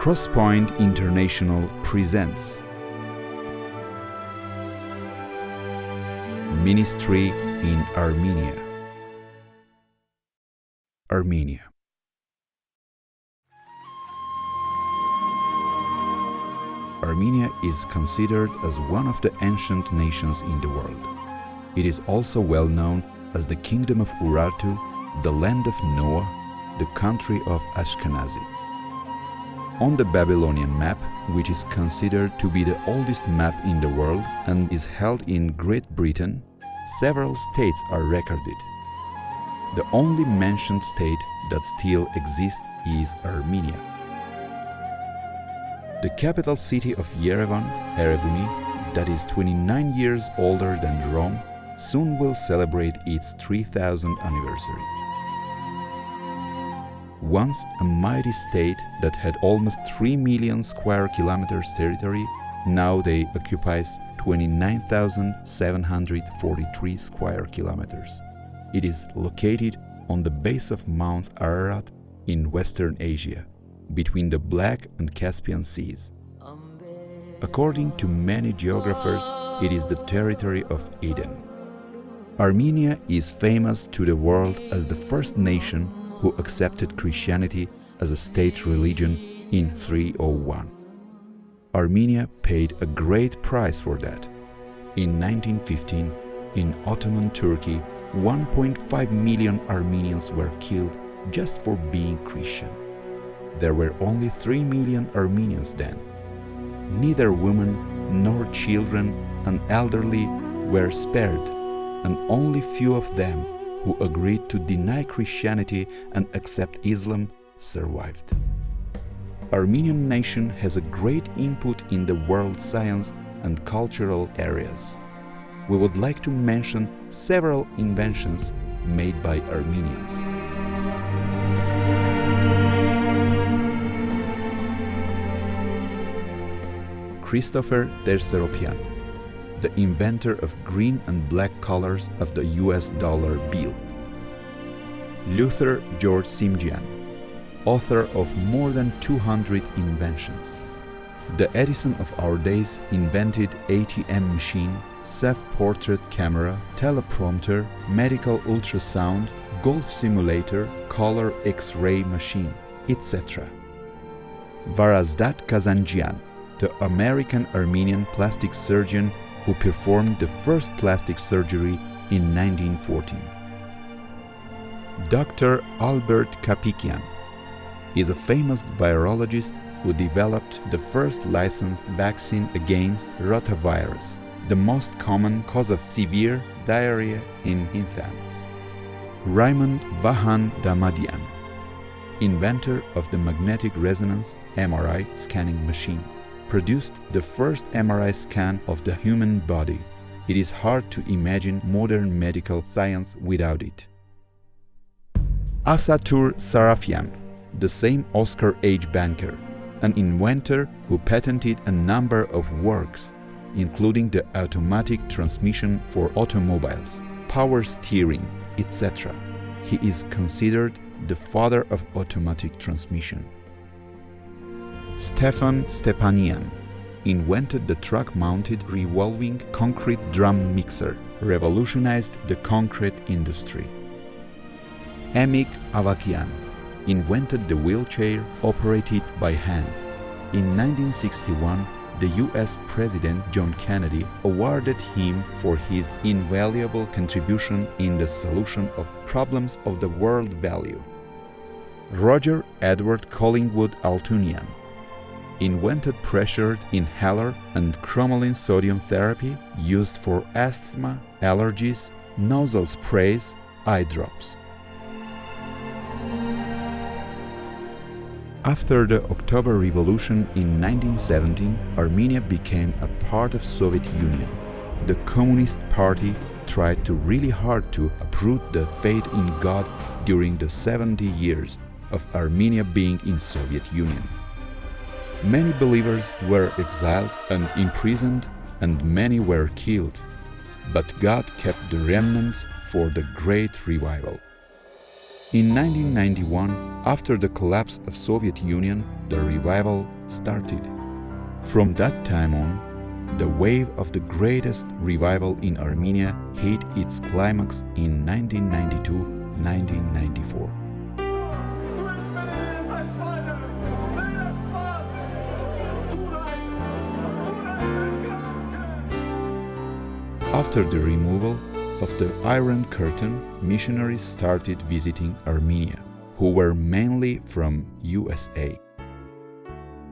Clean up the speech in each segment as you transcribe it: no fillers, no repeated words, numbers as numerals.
Crosspoint International presents Ministry in Armenia. Armenia. Armenia is considered as one of the ancient nations in the world. It is also well known as the Kingdom of Urartu, the land of Noah, the country of Ashkenazi. On the Babylonian map, which is considered to be the oldest map in the world and is held in Great Britain, several states are recorded. The only mentioned state that still exists is Armenia. The capital city of Yerevan, Erebuni, that is 29 years older than Rome, soon will celebrate its 3000th anniversary. Once a mighty state that had almost 3 million square kilometers territory, now they occupies 29,743 square kilometers. It is located on the base of Mount Ararat in Western Asia, between the Black and Caspian Seas. According to many geographers, it is the territory of Eden. Armenia is famous to the world as the first nation who accepted Christianity as a state religion in 301. Armenia paid a great price for that. In 1915, in Ottoman Turkey, 1.5 million Armenians were killed just for being Christian. There were only 3 million Armenians then. Neither women nor children and elderly were spared, and only few of them who agreed to deny Christianity and accept Islam survived. Armenian nation has a great input in the world science and cultural areas. We would like to mention several inventions made by Armenians. Christopher Terseropian, the inventor of green and black colors of the US dollar bill. Luther George Simjian, author of more than 200 inventions. The Edison of our days invented ATM machine, self-portrait camera, teleprompter, medical ultrasound, golf simulator, color X-ray machine, etc. Varazdat Kazanjian, the American-Armenian plastic surgeon who performed the first plastic surgery in 1914. Dr. Albert Kapikian is a famous virologist who developed the first licensed vaccine against rotavirus, the most common cause of severe diarrhea in infants. Raymond Vahan Damadian, inventor of the magnetic resonance MRI scanning machine, produced the first MRI scan of the human body. It is hard to imagine modern medical science without it. Asatur Sarafian, the same Oscar H. banker, an inventor who patented a number of works, including the automatic transmission for automobiles, power steering, etc. He is considered the father of automatic transmission. Stefan Stepanian invented the truck-mounted revolving concrete drum mixer, revolutionized the concrete industry. Emik Avakian invented the wheelchair operated by hands. In 1961, the US President John Kennedy awarded him for his invaluable contribution in the solution of problems of the world value. Roger Edward Collingwood Altunian invented pressured inhaler and cromolyn sodium therapy used for asthma, allergies, nasal sprays, eye drops. After the October Revolution in 1917, Armenia became a part of Soviet Union. The Communist Party tried to really hard to uproot the faith in God during the 70 years of Armenia being in Soviet Union. Many believers were exiled and imprisoned, and many were killed. But God kept the remnant for the great revival. In 1991, after the collapse of Soviet Union, the revival started. From that time on, the wave of the greatest revival in Armenia hit its climax in 1992-1994. After the removal of the Iron Curtain, missionaries started visiting Armenia, who were mainly from USA.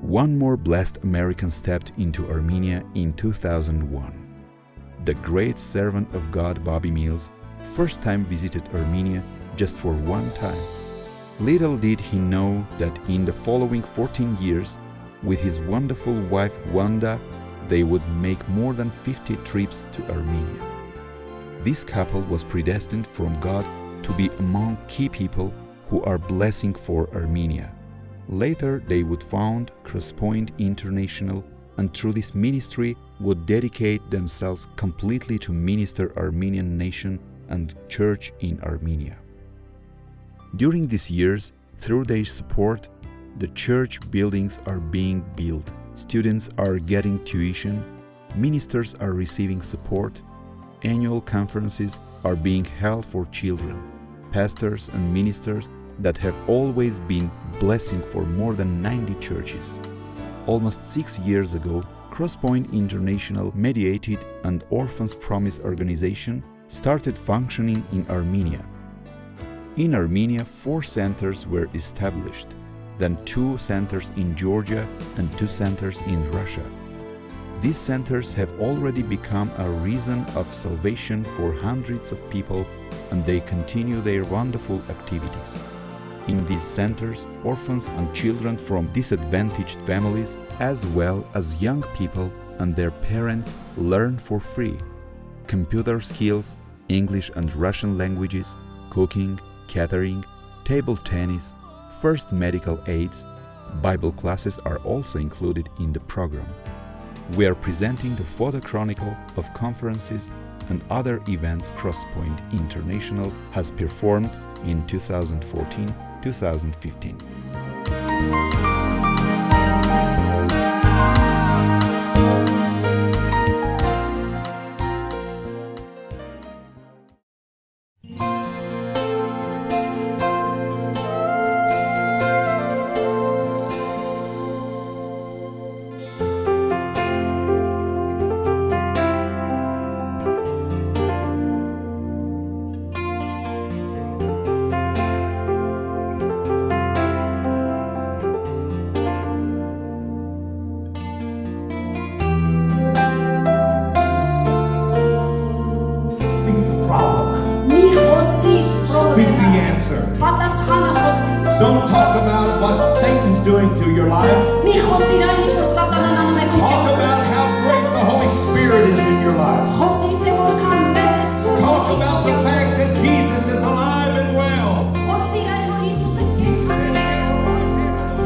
One more blessed American stepped into Armenia in 2001. The great servant of God Bobby Mills first time visited Armenia just for one time. Little did he know that in the following 14 years, with his wonderful wife Wanda, they would make more than 50 trips to Armenia. This couple was predestined from God to be among key people who are blessing for Armenia. Later, they would found Crosspoint International, and through this ministry would dedicate themselves completely to minister Armenian nation and church in Armenia. During these years, through their support, the church buildings are being built, students are getting tuition, ministers are receiving support, annual conferences are being held for children, pastors and ministers that have always been blessing for more than 90 churches. Almost 6 years ago, Crosspoint International mediated an Orphans Promise organization started functioning in Armenia. In Armenia, 4 centers were established, then 2 centers in Georgia and 2 centers in Russia. These centers have already become a reason of salvation for hundreds of people, and they continue their wonderful activities. In these centers, orphans and children from disadvantaged families, as well as young people and their parents, learn for free computer skills, English and Russian languages, cooking, catering, table tennis, first medical aids. Bible classes are also included in the program. We are presenting the photo chronicle of conferences and other events Crosspoint International has performed in 2014-2015. Speak the answer. Don't talk about what Satan's doing to your life. Talk about how great the Holy Spirit is in your life. Talk about the fact that Jesus is alive and well. He's sitting at the right hand of the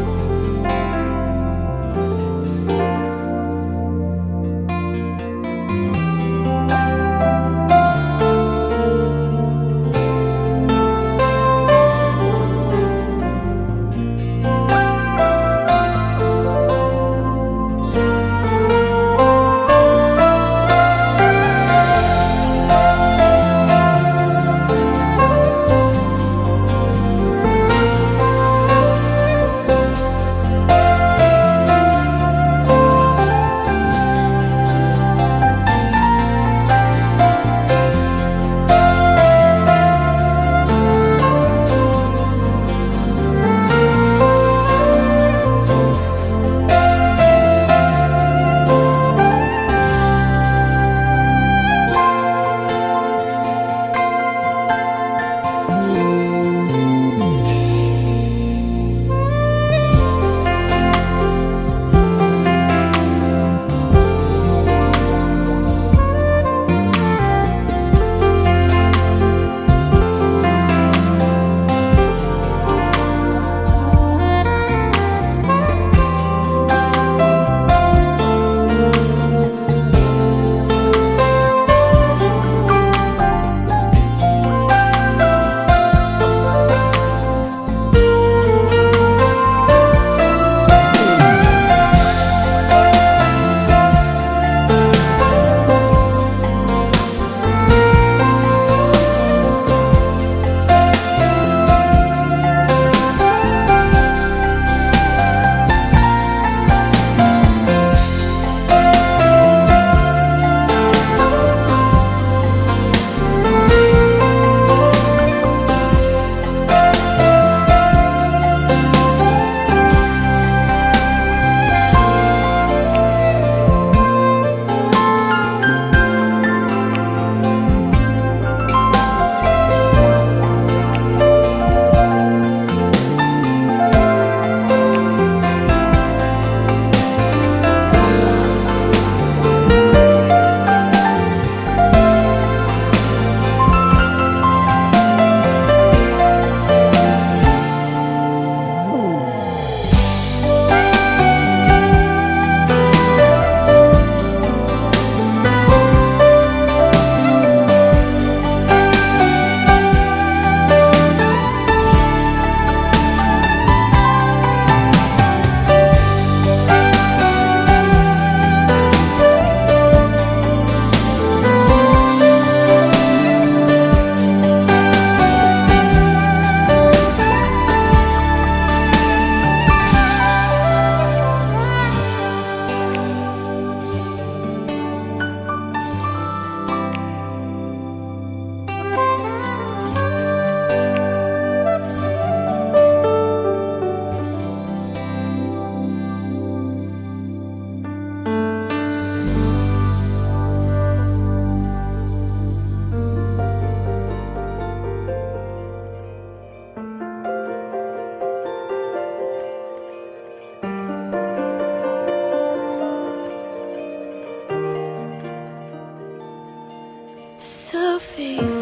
so faithful.